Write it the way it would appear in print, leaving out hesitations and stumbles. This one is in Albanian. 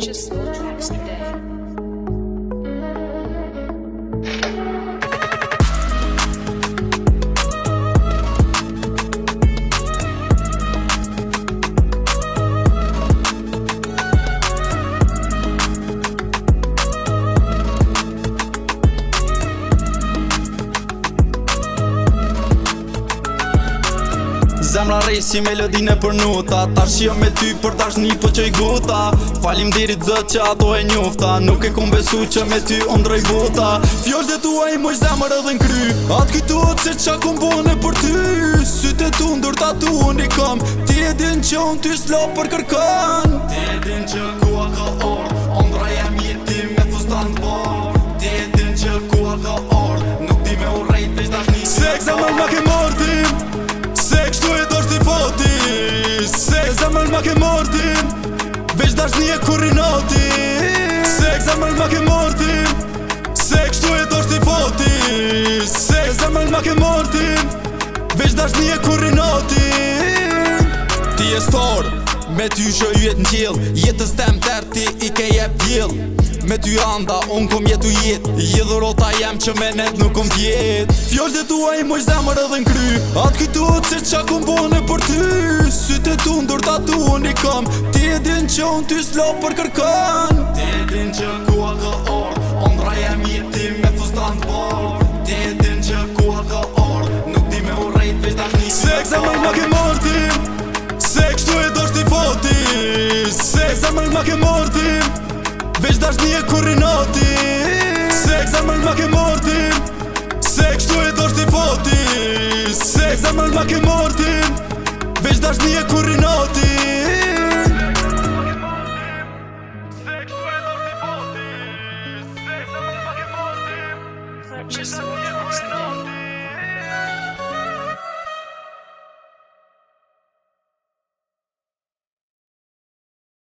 Purchase your tracks today. Zemra rej si melodine për nuta, tash jo me ty për tash një po qoj guta. Faleminderit zot që ato e njofta, nuk e kom besu që me ty ondroj bota. Fjallët e tuaj moj zemër edhe n'kry, atë kujtohet se qa kom bone për ty. Sytë e tu ndërta tu unë i kam, ti e din që unë ty s'lo për kërkan. Ti e din që kua ka orë, ondra jam jeti me fustan bord. Ti e din që kua ka orë, nuk di me u rejt veç tash një. Se zemër ma ke mortim, se kështu e dosh t'i foti, se zemër ma ke mortim, veç dash një e kurinati. Se zemër ma ke mortim, se kështu e dosh t'i foti, se zemër ma ke mortim, veç dash një e kurinati. Ti e storë, me ty shë jet n'qil, jetës tem tërë ti i ke jep djil. Me ty anda, unë kom jetu jet, jedhërota jem që me net nuk kom vjet. Fjallët e tuaj moj zemër edhe n'kry, atë kujtohet se qa kom bone për ty. Sytë e tu ndërta tu unë i kam, ti e din që unë ty s'lo për kërkan. Ti e din që kua ka orë, ondra jem jeti me fustan bord. Ti e din që kua ka orë, nuk di me u rejt veç tash një. Se zemër ma ke mortim, se kështu e dosh t'i foti, se zemër ma ke mortim, veç dash një e kurinati. Se zemër ma ke mortim, se kështu e dosh t'i foti, se zemër ma ke mortim, veç dash një e kurinati. Purchase your